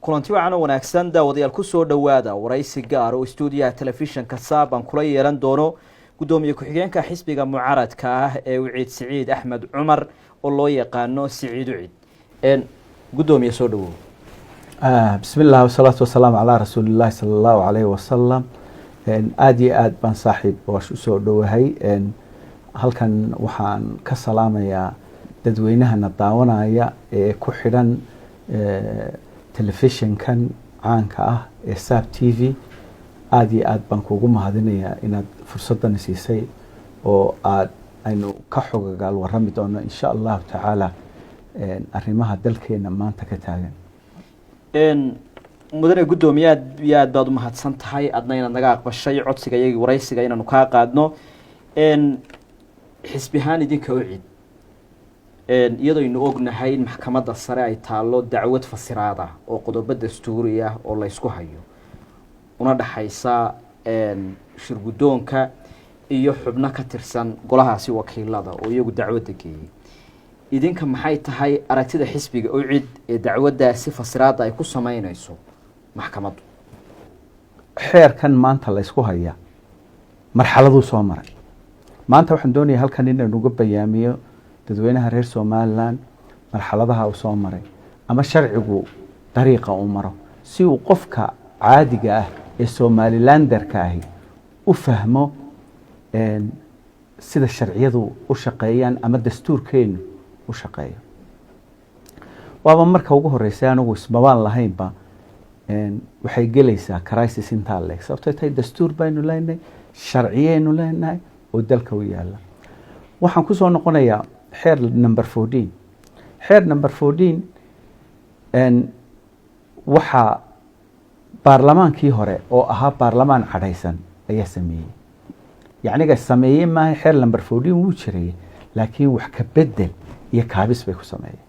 kulanti wacan oo wanaagsan daawadayaal ku soo dhawaada waraysi gaar oo stuudiyaha telefishinka Saab aan kula yeelan doono gudoomiye ku-xigeenka xisbiga mucaaradka ah ee Wiciid Siciid Axmed Cumar oo loo yaqaano Siciid Wiciid gudoomiye soo dhawow. bismillaah wasalaatu wasalaamu calaa rasuulillaah sallallahu alayhi wasallam. aad iyo aad baan saaxiib wash u soo dhawahay. halkan waxaan ka salaamayaa dadweynahana daawanaya ee ku xidhan telefishinkan caanka ah ee Saab TV. aad iyo aad baan kugu mahadinayaa inaad fursaddan siisay oo aynu ka xogagaal warrami doono insha allahu tacaala arrimaha dalkeena maanta ka taagan. mudane gudoomiye aad baad u mahadsan tahay adna inaad naga aqbashay codsiga iyagii waraysiga inaanu kaa qaadno. xisbihaan idinka Wiciid iyadoo aynu ognahay in maxkamadda sare ay taalo dacwad fasiraad ah oo qodobo dastuuri ah oo la isku hayo una dhaxaysa shirgudoonka iyo xubno ka tirsan golahaasi wakiilada oo iyagu dacwadda geeyay. idinka maxay tahay aragtida xisbiga Wiciid ee dacwaddaasi fasiraadda ay ku sameynayso maxkamaddu? xeerkan maanta la isku haya marxaladuu soo maray. maanta waxaan doonayaa halkan inaan uga bayaamiyo dadweynaha reer Somaliland marxaladaha uu soo maray ama sharcigu dariiqa uu maro si uu qofka caadiga ah ee Somalilanderka ahi u fahmo sida sharciyadu u shaqeeyaan ama dastuurkeenu u shaqeeyo. waaba marka ugu horeysay anigu ismabaan lahaynba waxay gelaysaa crisis intaa leeg sababtoo tahay dastuur baynu leenahay, sharciyeynu leenahay oo dalka u yaala. waxaan ku soo noqonayaa xeer number 14. xeer number 14 waxaa baarlamaankii hore oo ahaa baarlamaan cadhaysan ayaa sameeyey. yacniga sameeyey maaha xeer number 14 wuu jiray laakiin wax ka bedel iyo kaabis bay ku sameeyeen.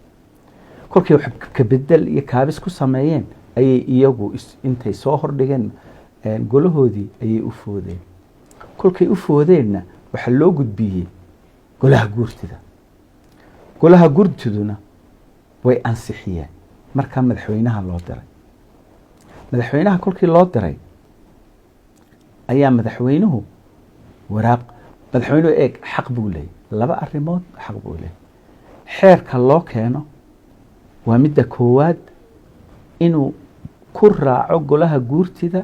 kolkii wax ka bedel iyo kaabis ku sameeyeen ayay iyagu intay soo hordhigeen golahoodii ayay u foodeen. kolkay u foodeenna waxaa loo gudbiyey golaha guurtida. golaha guurtiduna way ansixiyeen markaa madaxweynaha loo diray. madaxweynaha kolkii loo diray ayaa madaxweynuhu madaxweynuhu xaq buu leeyahay. laba arrimood xaq buu leeyahay. xeerka loo keeno waa midda koowaad inuu ku raaco golaha guurtida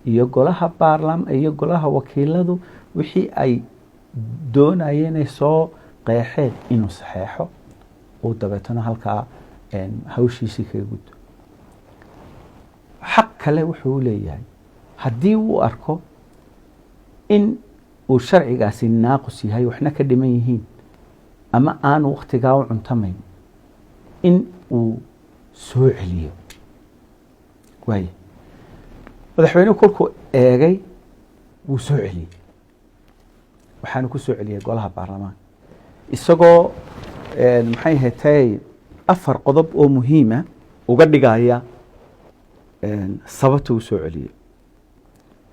iyo golaha iyo golaha wakiiladu wixii ay doonayeen inay soo qeexeen inuu saxeexo uu dabeetana halkaa hawshiisii kaga gudbo. xaq kale wuxuu leeyahay haddii uu arko in uu sharcigaasi naaqus yahay waxna ka dhiman yihiin ama aanu waqtigaa u cuntamayn in uu soo celiyo. waaye madaxweynuhu kolkuu eegay wuu soo celiyey. waxaanu ku soo celiyey golaha baarlamaanka isagoo maxay ahayd 4 qodob oo muhiima uga dhigaya sababta uu soo celiyey.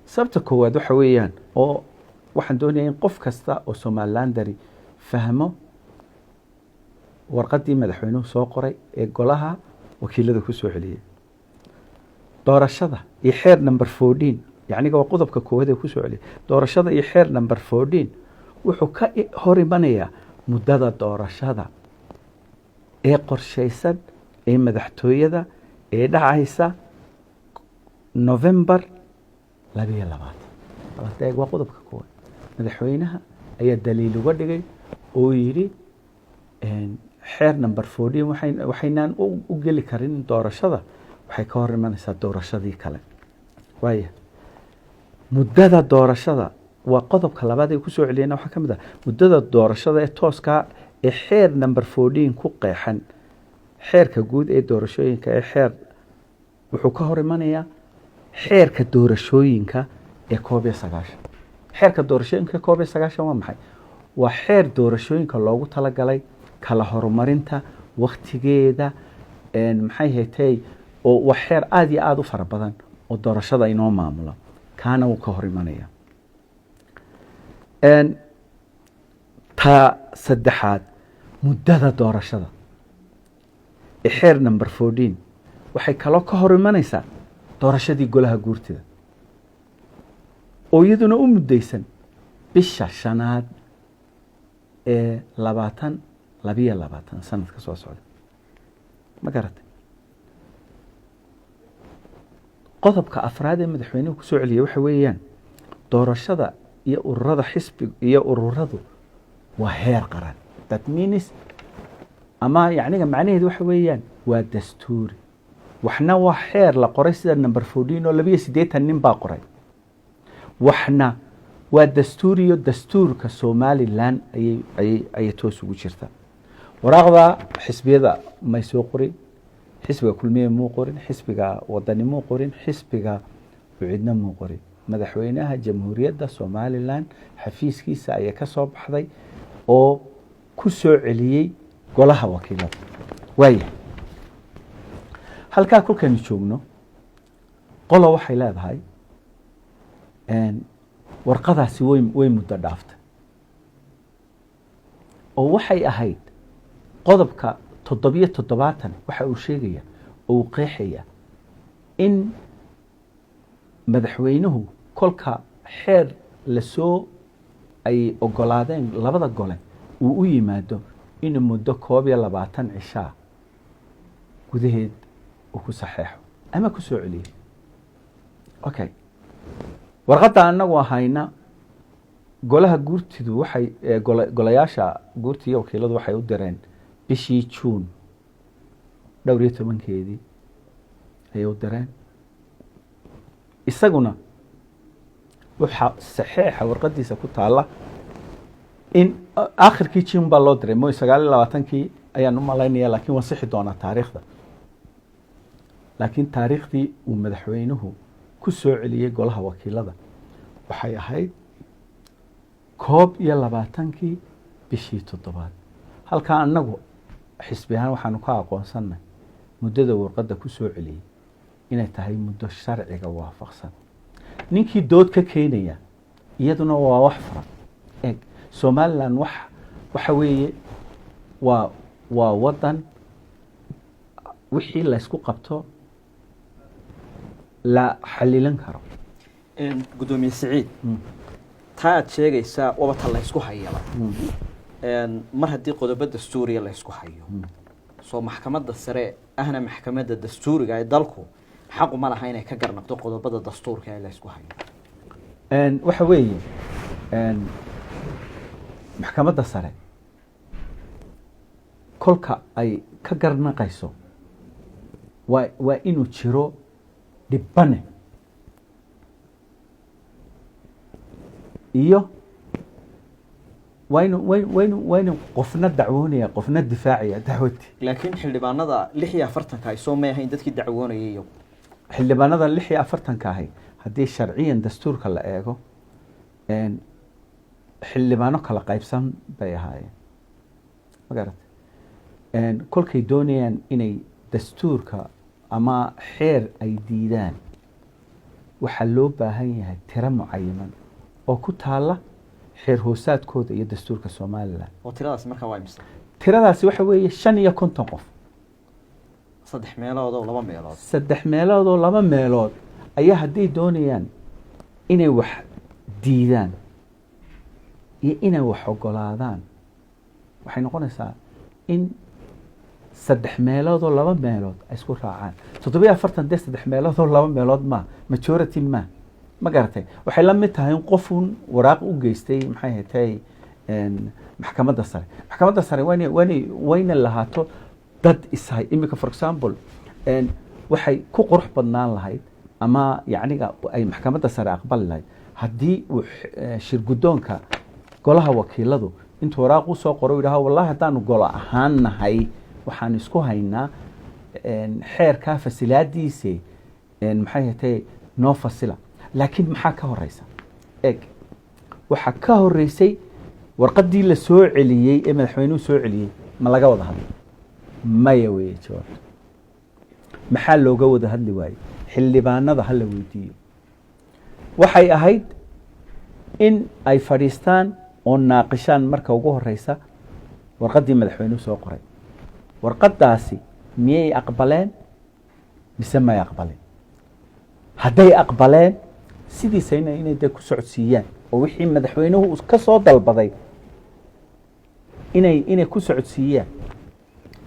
sababta koowaad waxa weeyaan oo waxaan doonayaa in qof kasta oo Somalilandari fahmo warqaddii madaxweynuhu soo qoray ee golaha wakiilada ku soo celiyey. doorashada iyo xeer number 14 yacniga waa qodobka koowaad ee ku soo celiyey. doorashada iyo xeer number 14 wuxuu ka hor imanayaa muddada doorashada ee qorshaysan ee madaxtooyada ee dhacaysa November 22. waa qodobka koowaad. madaxweynaha ayaa daliil uga dhigay oo yidhi xeer number 14 waxaynaan u geli karin doorashada waxay ka hor imanaysaa doorashadii kale. waayo muddada doorashada waa qodobka labaad ee ku soo celiyeen. waxaa ka mid ah muddada doorashada ee tooska ee xeer number 14 ku qeexan xeerka guud ee doorashooyinka ee xeer wuxuu ka hor imanayaa xeerka doorashooyinka ee 19. xeerka doorashooyinka 19 waa maxay? waa xeer doorashooyinka loogu talagalay kala horumarinta waqtigeeda maxay haytay oo wax xeer aad iyo aad u fara badan oo doorashada inoo maamulo kaana uu ka hor imanaya. ta saddexaad muddada doorashada xeer number 14 waxay kaloo ka hor imanaysaa doorashadii golaha guurtida oo iyaduna u muddaysan bisha 5 ee 2022 sanadka soo socda. ma garatay qodobka afraad ee madaxweynuhu ku soo celiyay waxa weeyaan doorashada iyo ururada xisbi iyo ururadu waa heer qaran. that means ama yacniga macnaheedu waxa weeyaan waa dastuuri, waxna waa xeer la qoray sida number 14 oo 82 nin baa qoray, waxna waa dastuuriyo dastuurka Somaliland ayay toos ugu jirta. waraaqda xisbiyada may soo qorin, xisbiga kulmiye muu qorin, xisbiga wadani muu qorin, xisbiga ucidna muu qorin. madaxweynaha jamhuuriyadda Somaliland xafiiskiisa ayaa ka soo baxday oo ku soo celiyay golaha wakiilada. waaya halkaa kulkaynu joogno qolo waxay leedahay warqadaasi way muddo dhaaftay oo waxay ahayd qodobka 77 waxa uu sheegaya oo uu qeexaya in madaxweynuhu kolka xeer la soo ay ogolaadeen labada gole uu u yimaado in muddo 22 cishaa gudaheed uu ku saxeexo ama ku soo celiyo. okay warqadda anagu ahayna golaha guurtidu waxay golayaasha guurtiga wakiiladu waxay u direen bishii June 12keedii ay u direen. isaguna waxa saxeexa warqadiisa ku taala in aakhirkii June baa loo diray mo 29kii ayaan u malaynaya, laakiin waan sixi doonaa taariikhda. laakiin taariikhdii uu madaxweynuhu ku soo celiyay golaha wakiilada waxay ahayd 21kii bishii 7. halka anagu xisbi ahaan waxaanu ka aqoonsanay muddada warqadda ku soo celiyay inay tahay muddo sharciga waafaqsan. ninkii dood ka keenaya iyaduna waa wax furan. eeg Somaliland waxa weeye waa wadan wixii la isku qabto la xalilan karo. gudoomiye Saciid taad sheegaysaa wabata la isku hayaba mar haddii qodobada dastuuriga la isku hayo soo maxkamadda sare ahna maxkamadda dastuuriga ee dalku xaq uma laha inay ka garnaqdo qodobada dastuurka ee la isku hayo. waxa weeye maxkamadda sare kolka ay ka garnaqayso waa inuu jiro dhibane iyo waynu qofna dacwoonaya qofna difaacaya dacwadii. laakiin xildhibaanada 46 ay soo meehayn dadkii dacwoonayay iyo xildhibaanada 46 ahay haddii sharciyan dastuurka la eego xildhibaano kala qaybsan bay ahaayeen. ma garatay kolkay doonayaan inay dastuurka ama xeer ay diidaan waxaa loo baahan yahay tiro mucayiman oo ku taala xeer hoosaadkooda iyo dastuurka Somaliland. oo tiradaas markaa waa imisa? tiradaasi waxa weeye 55 qof. 3 meelood oo 2 meelood. 3 meelood oo 2 meelood ayaa haddii doonayaan inay wax diidaan iyo inay wax ogolaadaan waxay noqonaysaa in 3 meelood oo 2 meelood ay isku raacaan. 47 3 meelood oo 2 meelood majority ma garatay waxay la mid tahay in qofun waraaq u geystay maxay ahayd maxkamadda sare wayna lahaato dad isahay. imika for example waxay ku qurux badnaan lahayd ama yacniga ay maxkamadda sare aqbali lahayd haddii uu shirgudoonka golaha wakiiladu intuu waraaq u soo qoro yidhaaho wallahi haddaanu golo ahaan nahay waxaan isku haynaa xeerkaa fasilaadiise maxay ahayd noo fasila. laakiin maxaa ka horeysa? eeg waxaa ka horeysay warqadii la soo celiyey ee madaxweynuhu soo celiyey ma laga wada hadlo? maya weeye jawaabta. maxaa looga wada hadli waayey? xildhibaanada hala weydiiyo. waxay ahayd in ay fadhiistaan oo naaqishaan marka ugu horeysa warqadii madaxweynuhu soo qoray. warqadaasi miyay aqbaleen mise may aqbalin. hadday aqbaleen sidiisa inay dee ku socodsiiyaan oo wixii madaxweynuhu ka soo dalbaday inay ku socodsiiyaan.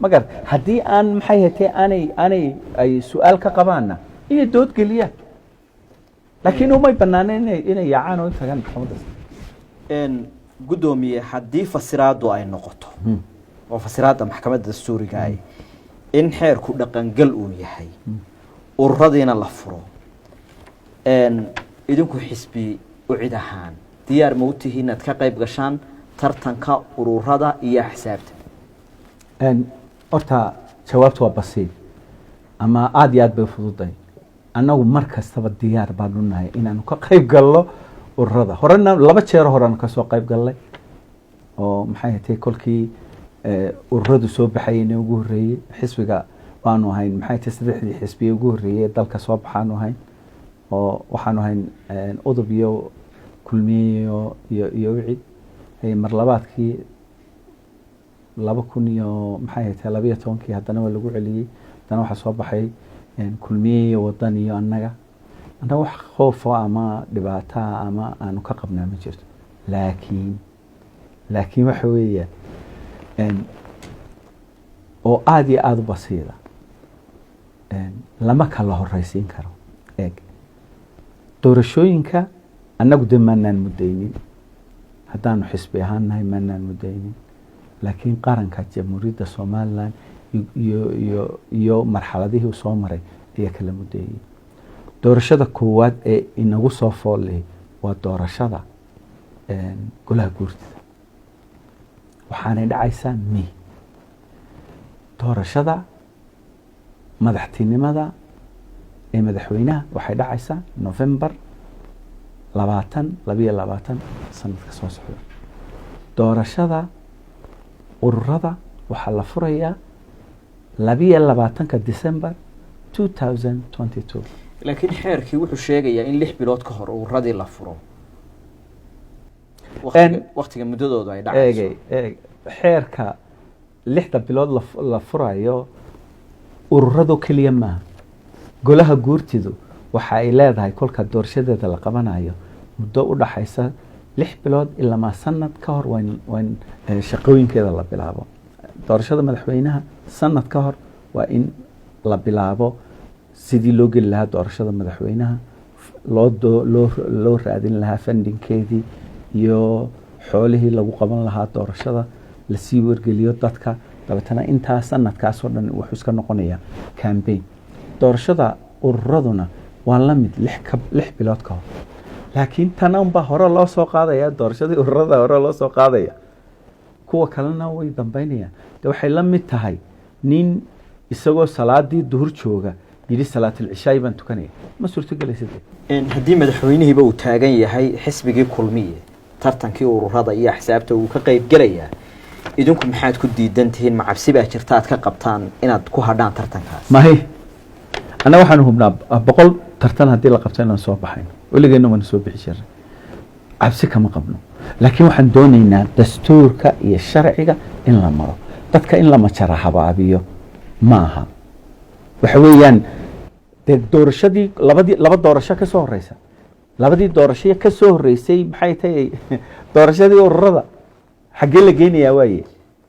magar haddii aan maxay hatee aanay ay su-aal ka qabaanna inay dood geliyaan, laakiin umay banaaneen inay yaacaan oo tagaan maxkamadaas. gudoomiye haddii fasiraadu ay noqoto oo fasiraada maxkamadda dastuuriga ay in xeerku dhaqangal uu yahay ururadiina la furo, idinku xisbi u cid ahaan diyaar ma u tihiin inaad ka qayb gashaan tartanka ururada iyo axsaabta? horta jawaabtu waa basiid ama aada iyo aad bay fududahay. annagu mar kastaba diyaar baanu nahay inaanu ka qayb galno ururada. horena 2 jeer horena kasoo qayb gallay oo maxay hatay kolkii ururadu soo baxayeen ugu horeeyay xisbiga baanu ahayn. maxay tahay 3 xisbi ugu horeeyay dalka soo baxaanu ahayn oo waxaanu ahayn udub iyo kulmiyo iyo wicid mar labaadkii 2000 iyo maxay tahay 12kii haddana waa lagu celiyay. haddana waxa soo baxay kulmiyo wadan iyo annaga wax khoof ama dhibaato ama aanu ka qabnaa ma jirto. laakiin waxa weeyaan oo aad iyo aad u basiida lama kala horeysiin karo. doorashooyinka annagu de maanaan mudaynin, haddaanu xisbi ahaan nahay maanaan mudaynin, laakiin qaranka jamhuuriyadda somaliland iyo marxaladihii u soo maray ayaa kala mudeeyey. doorashada koowaad ee inagu soo foolay waa doorashada golaha guurtida, waxaanay dhacaysaa May. doorashada madaxtinimada ee madaxweynaha waxay dhacaysaa November 22 sanadka soo socda. doorashada ururada waxaa la furayaa 22 December 2022. laakiin xeerkii wuxuu sheegayaa in 6 bilood ka hor ururadii la furo waqtiga muddadooda ay dhacayso. xeerka 6 bilood la furayo ururadu kaliya maaha. golaha guurtidu waxa ay leedahay kolka doorashadeeda la qabanayo muddo u dhaxaysa 6 bilood ilaa sanad ka hor waan shaqooyinkeeda la bilaabo. doorashada madaxweynaha sanad ka hor waa in la bilaabo sidii loo geli lahaa doorashada madaxweynaha, loo raadin lahaa fundingkeedii iyo xoolihii lagu qaban lahaa doorashada, lasii wargeliyo dadka. dabeetana intaa sanadkaas oo dhan wuxuu iska noqonayaa campaign. doorashada ururaduna waa la mid 6 bilood ka hor. laakiin tananba hore loo soo qaadaya, doorashadii ururada hore loo soo qaadaya, kuwa kalena way dambeynayaan. waxay la mid tahay nin isagoo salaadii duhur jooga yiri salaatul cishaa baan tukanaya. ma suurtagelaysa. haddii madaxweynihiiba uu taagan yahay xisbigii kulmiye tartankii ururada iyo axsaabta uu ka qayb galayaa, idinku maxaad ku diidan tihiin? ma cabsi baa jirta aad ka qabtaan inaad ku hadhaan tartankaas? mahay ana waxaan hubnaa 100 tartan haddii la qabto inaan soo baxayn. weligeena waan soo bixi jiray, cabsi kama qabno. laakiin waxaan doonaynaa dastuurka iyo sharciga in la maro. dadka in la majara habaabiyo maaha. waxa weeyaan doorashadii laba doorasho ka soo horeysa, labadii doorasho ka soo horeysay maxay tahay doorashadii ururada xagee la geenayaa waaye?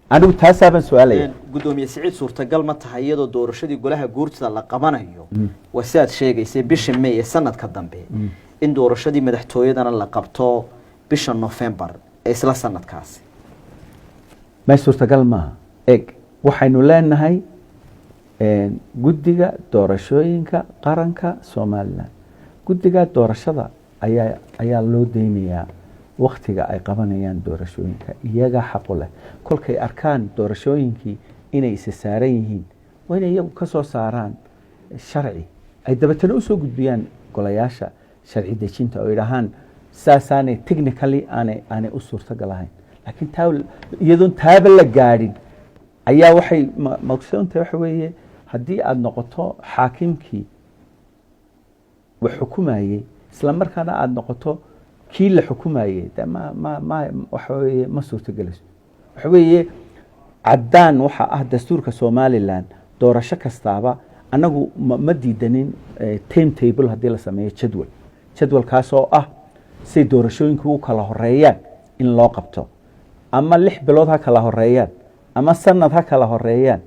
anigu taasaaban su'aalaya. gudoomiye Siciid, suurtagal ma tahay iyadoo doorashadii golaha guurtida la qabanayo wasaad sheegaysay bisha May ee sanadka dambe in doorashadii madaxtooyadana la qabto bisha November ee isla sanadkaasi? ma suurtagal maaha. waxaynu leenahay guddiga doorashooyinka qaranka Somaliland. guddiga doorashada ayaa loo deynayaa waqtiga ay qabanayaan doorashooyinka. iyaga xaq u leh kolkay arkaan doorashooyinkii inay is saaran yihiin waa inay iyagu ka soo saaraan sharci ay dabatana u soo gudbiyaan golayaasha sharci dejinta oo yidhaahaan saasaanay technically aanay u suurtagal ahayn. laakiin iyadoon taaba la gaadhin ayaa waxay maqsuunta waxa weeye haddii aad noqoto xaakimkii wax xukumayay isla markaana aad noqoto kii la xukumayay waxa weeye ma suurtagelayso. waxa weeye caddaan waxa ah dastuurka Somaliland doorasho kastaaba annagu ma diidanin time table haddii la sameeyo jadwalkaas oo ah say doorashooyinku u kala horeeyaan in loo qabto ama 6 bilood ha kala horeeyaan ama sanad ha kala horeeyaan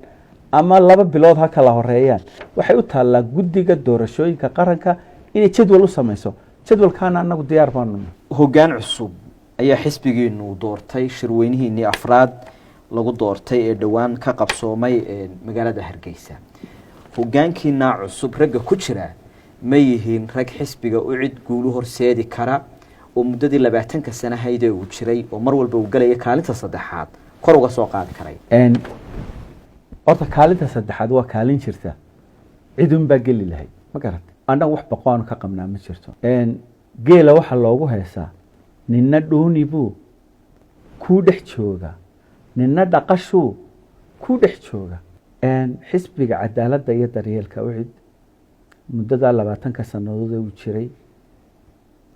ama 2 bilood ha kala horeeyaan waxay u taallaa guddiga doorashooyinka qaranka inay jadwal u samayso jadwalkaana annagu diyaar baanu hoggaan cusub ayaa xisbigeenu doortay shirweynihiinii afraad lagu doortay ee dhowaan ka qabsoomay magaalada Hargeysa hoggaankiina cusub ragga ku jira ma yihiin rag xisbiga u cid guulu horseedi kara oo muddadii 20 sano hayday uu jiray oo mar walba uu galay kaalinta saddexaad kor uga soo qaadi karay horta kaalinta saddexaad waa kaalin jirta cidun baa geli lahayd ma garat annagu wax baqoon ka qabnaa ma jirto geela waxa loogu heesaa ninna dhuuni buu ku dhex jooga ninna dhaqashuu ku dhex jooga xisbiga cadaaladda iyo daryeelka u cid muddada 20 sanadood uu jiray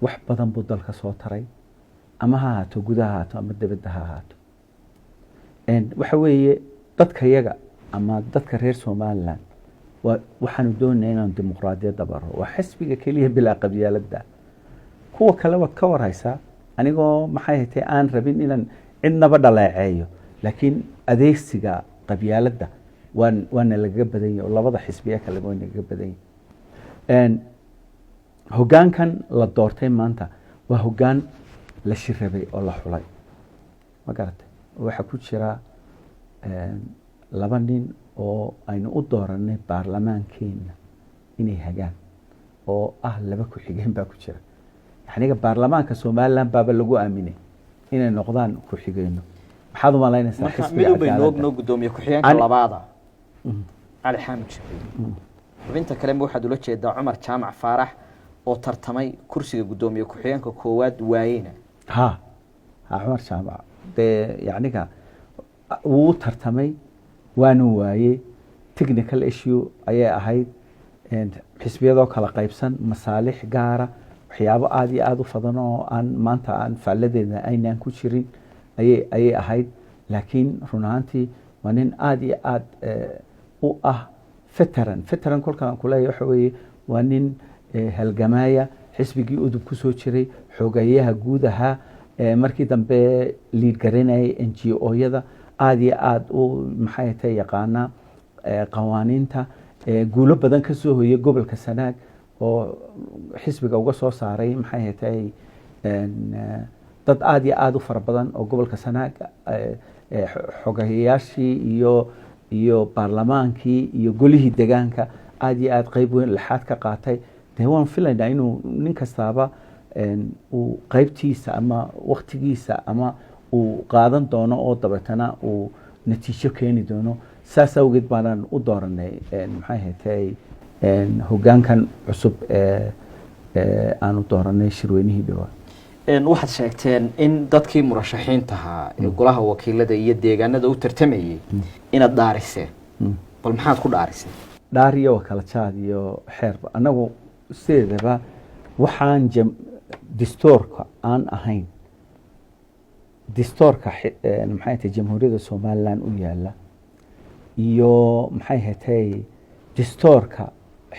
wax badan buu dalka soo taray ama ha ahaato gudaha ahaato ama dibadda ha ahaato waxa weeye dadka yaga ama dadka reer Somaliland waxaanu doonaynaa inaan dimuqraadiyadda baro waa xisbiga kaliya bilaa qabyaaladda kuwa kale waa ka waraysaa anigoo maxay tahay aan rabin inaan cidnaba dhaleeceeyo laakiin adeegsiga qabyaaladda waana laga badan yahay oo labada xisbiya kale waa laga badan yahay hoggaankan la doortay maanta waa hoggaan la shirabay oo la xulay ma garatay waxa ku jira 2 nin oo aynu u dooranay baarlamaankeena inay hagaan oo 2 ku xigeen baa ku jira aniga baarlamaanka Soomaaliland baaba lagu aaminay inay noqdaan ku xigeenno maxaad u malaynaysaa xisbiga midowga gudoomiye ku xigeenka labaada Ali Xamid Jibril xubinta kale waxaad ula jeedaa Cumar Jaamac Faarax oo tartamay kursiga gudoomiye ku xigeenka koowaad waayina Cumar Jaamac yacniga wuu tartamay waanu waayay technical issue ayay ahayd xisbiyadoo kala qaybsan masaalix gaara waxyaabo aad iyo aad u fadan oo aan maanta aan faaladeena aynaan ku jirin ayay ahayd laakiin run ahaantii waa nin aad iyo aad u ah veteran kolkaan ku leeyahay waxa weeye waa nin halgamaya xisbigii udub ku soo jiray xogayaha guud ahaa markii dambe liid garanayay NGO-yada aad iyo aad u maxay tahay yaqaana qawaaniinta guulo badan ka soo hoyay gobolka Sanaag oo xisbiga uga soo saaray maxay tahay dad aad iyo aad u fara badan oo gobolka Sanaag xogayaashii iyo baarlamaankii iyo golihii deegaanka aad iyo aad qayb weyn laxaad ka qaatay waan filaynaa inuu nin kastaaba uu qaybtiisa ama waqtigiisa ama uu qaadan doono oo dabeetana uu natiijo keeni doono saas awgeed baanan u dooranay maxay tahay hoggaankan cusub aanu dooranay shirweynihii dhawaa waxaad sheegteen in dadkii murashaxiinta ahaa ee golaha wakiilada iyo deegaanada u tartamayay inaad dhaariseen bal maxaad ku dhaariseen dhaariyo kala jaad iyo xeerba anagu sideedaba waxaan distoorka aan ahayn distoorka maxay tahay jamhuuriyadda Soomaaliland u yaala iyo maxay tahay distoorka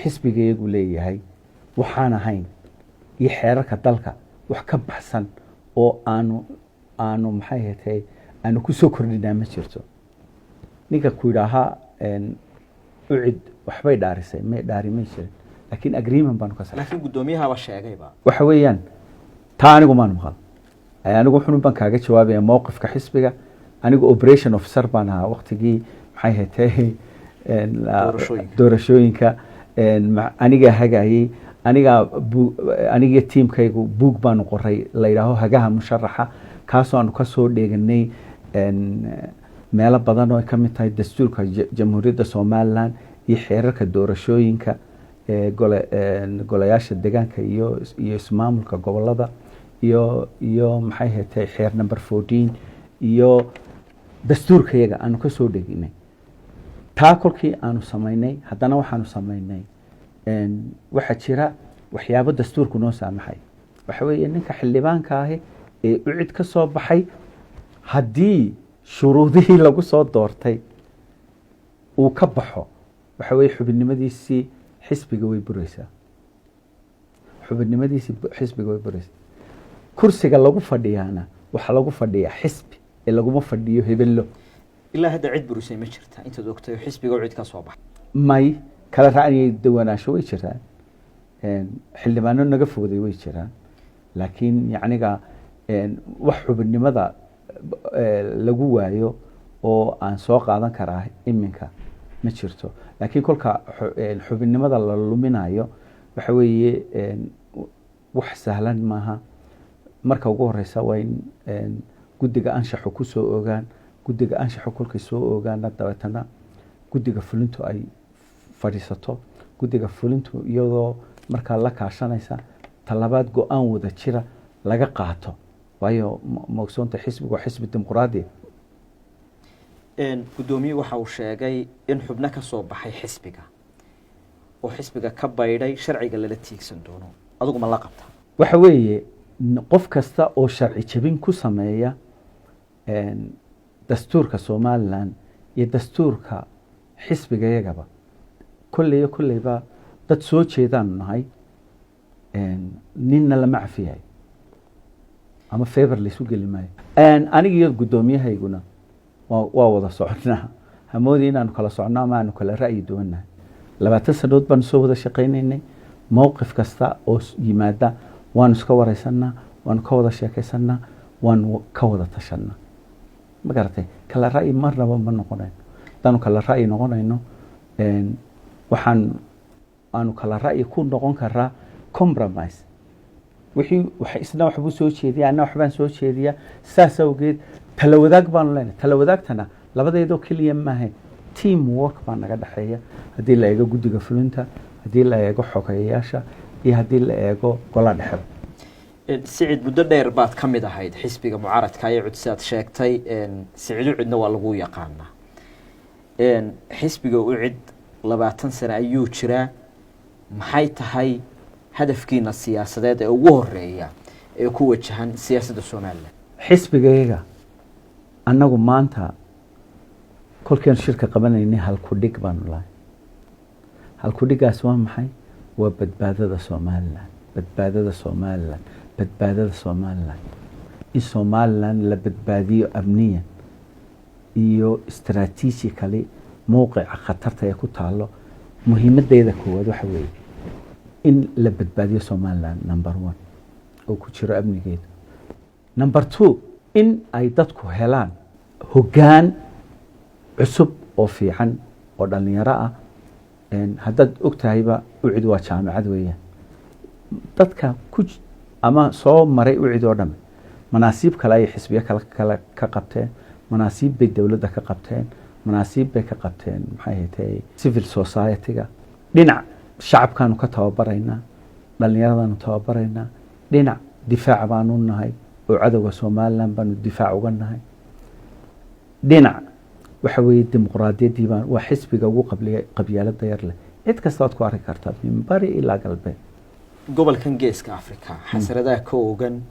xisbigeegu leeyahay waxaan ahayn iyo xeerarka dalka wax ka baxsan oo aanu maxay tahay aanu ku soo kordhinaa ma jirto ninka ku yiraaha ucid waxbay dhaarisay ma dhaarimay jirin laakiin agreement baan ka saxay laakiin gudoomiyaha sheegayba waxa weeyaan taa anigu maan maqal anigu xunun baan kaaga jawaabaya mowqifka xisbiga anigu operation officer baan ahaa waqtigii maxay tahay doorashooyinka aniga hagayay aniga teamkaygu buug baan qoray la yiraahdo hagaha musharaxa kaasoo aanu ka soo dheeganay meelo badan oo ka mid tahay dastuurka jamhuuriyadda Soomaaliland iyo xeerarka doorashooyinka golayaasha deegaanka iyo ismaamulka gobolada iyo maxay tahay xeer number 14 iyo dastuurkayaga aanu ka soo dheegnay taa kolkii aanu samaynay haddana waxaanu samaynay waxa jira waxyaabo dastuurku noo saamaxay waxa weeye ninka xildhibaanka ah ee ucid ka soo baxay haddii shuruudihii lagu soo doortay uu ka baxo waxa weeye xubinimadiisii xisbiga way buraysaa. xubinimadiisii xisbiga way buraysaa. kursiga lagu fadhiyaana waxaa lagu fadhiyaa xisbi ee laguma fadhiyo hebello. ilaa hadda cid burisay ma jirta intaad ogtay xisbiga cid ka soo baxay? may kala raacay dawanaansho way jiraan, xildhibaano naga fogday way jiraan, laakiin yacniga wax xubinimada lagu waayo oo aan soo qaadan karaa iminka ma jirto. laakiin kolka xubinimada la luminayo waxa weeye wax sahlan maaha. marka ugu horeysa waa in guddiga anshaxu ku soo ogaan, guddiga anshaxu kolkay soo ogaana dabeetana guddiga fulintu ay fadhiisato. guddiga fulintu iyadoo markaa la kaashanaysa talabaad go-aan wada jira laga qaato, waayo mogsoonta xisbiga waa xisbi dimuqraadi. guddoomiye waxa uu sheegay in xubno ka soo baxay xisbiga oo xisbiga ka baydhay sharciga lala tiigsan doono. adigu ma la qabta? waxa weeye qof kasta oo sharci jabin ku sameeya dastuurka Somaliland iyo dastuurka xisbigayagaba kolleyba dad soo jeedaan nahay, ninna lama cafiyay ama favor laysu geli maayo. aniga iyo guddoomiyahayguna waa wada soconaa. hamoodi inaanu kala soconno ama aanu kala ra'yi duwannahay. 20 sanadood baanu soo wada shaqaynaynay. mowqif kasta oo yimaada waanu iska wareysanaa, waanu ka wada sheekaysanaa, waanu ka wada tashanaa. ma garatay? kala ra'yi marnaba ma noqonayno. haddaanu kala ra'yi noqonayno aanu kala ra'yi ku noqon karaa compromise. isna waxbuu soo jeediya, anna waxbaan soo jeediya. saas awgeed tala wadaag baanu leenahay. tala wadaagtana labadeedoo keliya maaha, team work baa naga dhexeeya. haddii la eego guddiga fulinta, haddii la eego xogeyayaasha, iyo haddii la eego gola dhexeba. sicid, muddo dheer baad ka mid ahayd xisbiga mucaaradka ee cud sidaad sheegtay. sicidu cidna waa lagu yaqaanaa. xisbiga u cid 20 sano ayuu jiraa. maxay tahay hadafkiina siyaasadeed ee ugu horeeya ee ku wajahan siyaasadda Soomaaliland? xisbigayaga annagu maanta kolkeen shirka qabanaynay halku dhig baanu lahay. halku dhigaas waa maxay? waa badbaadada Somaliland, badbaadada Somaliland, badbaadada Somaliland. in Somaliland la badbaadiyo amniyan iyo strategically mowqica khatarta ee ku taalo. muhiimadeeda koowaad waxa weeye in la badbaadiyo Somaliland number 1 oo ku jiro amnigeeda. number 2 in ay dadku helaan hoggaan cusub oo fiican oo dhalinyaro ah. haddaad ogtahayba ucid waa jaamacad weeyaan. dadka ama soo maray ucid oo dhan manaasiib kale ay xisbiyo kale ka qabteen, manaasiib bay dowladda ka qabteen, manaasiib bay ka qabteen maxay ahayd civil society-ga. dhinac shacabkaanu ka tababaraynaa, dhallinyaradaanu tababaraynaa. dhinac difaac baanu nahay oo cadowga Somaliland baanu difaac uga nahay. dhinac waxa weeye dimuqraadiyaddii baan waa xisbiga ugu qabyaalada yar leh. cid kasta waad ku arki kartaa min bari ilaa galbeed. gobolkan geeska Afrika xasaradaha ka ogan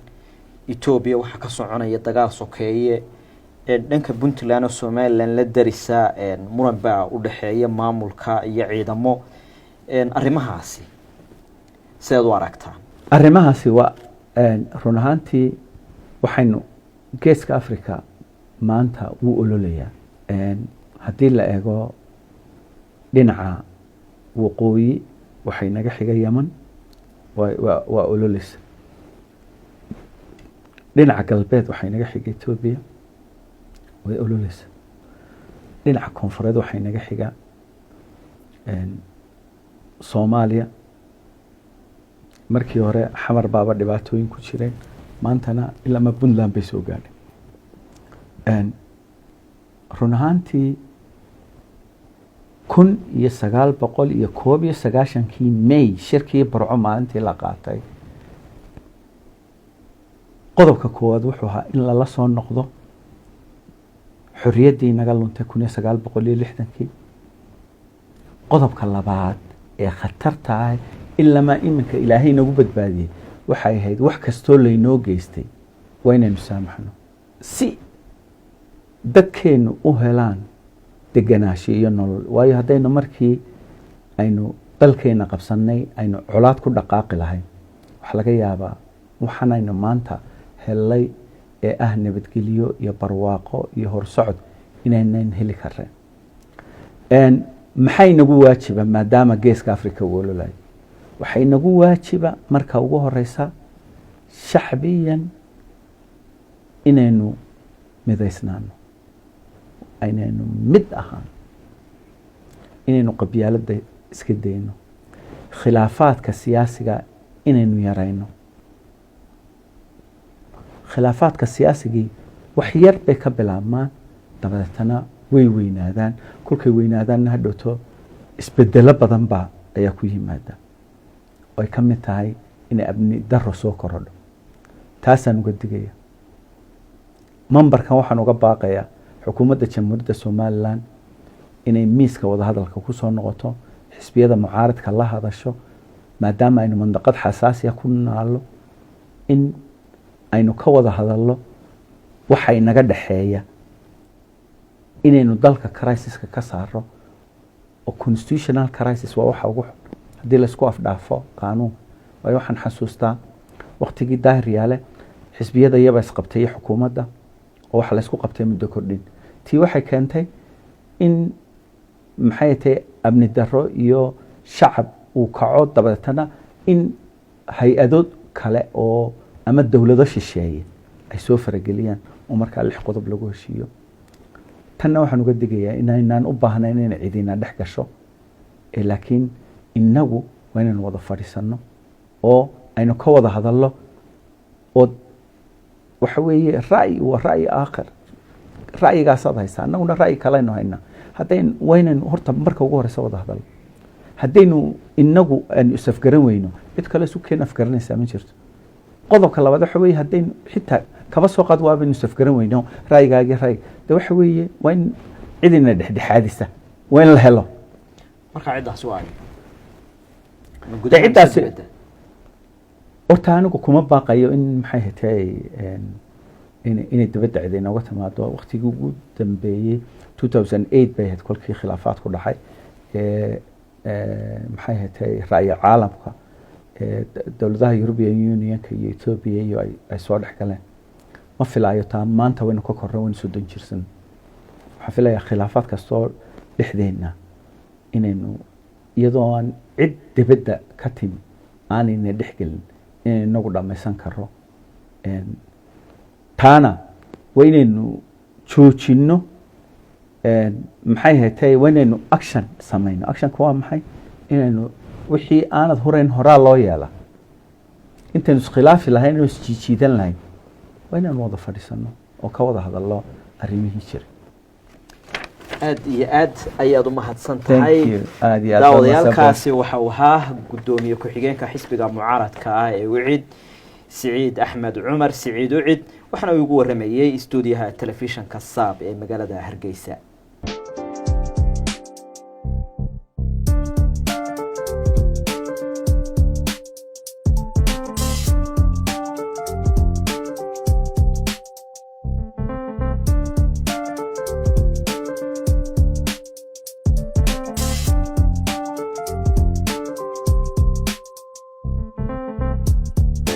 Ethiopia waxa ka soconaya dagaal sokeeye dhanka Puntland oo Somaliland la darisa muran baa u dhaxeeya maamulka iyo ciidamo. arrimahaasi sidaad u aragtaa? arrimahaasi waa run ahaantii waxaynu geeska Afrika maanta wuu ololayaa. haddii la eego dhinaca waqooyi waxay naga xiga Yemen, waa ololaysa. dhinaca galbeed waxay naga xiga Ethiopia, way ololaysa. dhinaca koonfureed waxay naga xiga Soomaaliya. markii hore xamar baaba dhibaatooyin ku jireen, maantana ilaa Puntland bay soo gaadheen. run ahaantii 1991 May shirkii Barco maalintii la qaatay, qodobka koowaad wuxuu ahaa in lala soo noqdo xorriyaddii naga luntay 1960. qodobka labaad ee khatarta ah ilaa iminka Ilaahay nagu badbaadiyay waxay ahayd wax kastoo laynoo geystay waa inaynu saamaxno si dadkeenu u helaan deganaansho iyo nolol. waayo haddaynu markii aynu dalkeena qabsanay aynu colaad ku dhaqaaqi lahayn waxaa laga yaabaa waxaanaynu maanta helay ee ah nabadgelyo iyo barwaaqo iyo horsocod inaynan heli kareen maxay nagu waajiba maadaama geeska africa uu ololayo waxay nagu waajiba marka ugu horeysa shacbiyan inaynu midaysnaano aynaynu mid ahaan inaynu qabyaaladda iska dayno khilaafaadka siyaasiga inaynu yarayno khilaafaadka siyaasigii wax yar bay ka bilaabmaan dabadeetana way weynaadaan kolkay weynaadaanna hadhowto isbedelo badan baa ayaa ku yimaada ay ka mid tahay inay abni daro soo korodho taasaan uga digaya membarkan waxaan uga baaqayaa xukuumadda jamhuuriyadda somalilan inay miiska wadahadalka ku soo noqoto xisbiyada mucaaradka la hadasho maadaama aynu mandaqad xasaasiya ku naalo in aynu ka wada hadallo waxa inaga dhexeeya inaynu dalka crisiska ka saaro oo constitutional crisis waa waxa ugu xun haddii laisku afdhaafo qaanuun waayo waxaan xasuustaa waqtigii daahir yaale xisbiyada iyaba isqabtay xukuumadda oo waxa laysku qabtay muddo kordhin tii waxay keentay in maxay tahay amni daro iyo shacab uu kaco dabadeetana in hay-ado kale oo ama dowlado shisheeye ay soo farageliyaan oo markaa 6 qodob lagu heshiiyo tanna waxaan uga digayaa inaynaan u baahnayn in cidina dhex gasho laakiin inagu waa inaynu wada fadhiisano oo aynu ka wada hadallo oo waxa weeye ra'yi waa ra'yi aakhir ra'yigaasaad haysaa annaguna ra'yi kaleynu haynaa haddaynu waynaynu horta marka ugu horeysa wada hadallo haddaynu inagu aanu isafgaran weyno cid kale isu keen afgaranaysaa ma jirto qodobka labaad waxa weeye haddaynu xitaa kaba soo qaad waabaynu isafgaran weyno ra'yigaagii ra'yi de waxa weeye waa in cidina dhexdhexaadisa waa in la helo marka ciddaas waa ciddaasi horta anigu kuma baaqayo in maxay hatay inay dibadda cid inooga timaado waqtigii ugu dambeeyey 2008 bay ahayd kolkii khilaafaad ku dhacay maxay hatay ra'yi caalamka dowladaha European Unionka iyo Ethiopia iyo ay soo dhex galeen ma filayo taa maanta waynu ka korro waynu soo danjirsan waxaan filayaa khilaafaad kastoo dhexdeena inaynu iyadoo aan cid dibadda ka timi aanayna dhexgelin inaynu inagu dhammaysan karo taana waa inaynu joojinno maxay hatay waa inaynu action samayno actionka waa maxay inaynu wixii aanad horeyn horaa loo yeela intaynu iskhilaafi lahayn inaynu isjiijiidan lahayn waa inaynu wada fadhiisano oo ka wada hadallo arrimihii jiray aad iyo aad ayaad u mahadsan tahay daawadayaalkaasi waxa uu ahaa guddoomiye ku-xigeenka xisbiga mucaaradka ah ee wicid سعيد أحمد عمر سعيد وعد وحنا يقول رميي استوديوها تلفزيون كصاب مقالة هرقيسة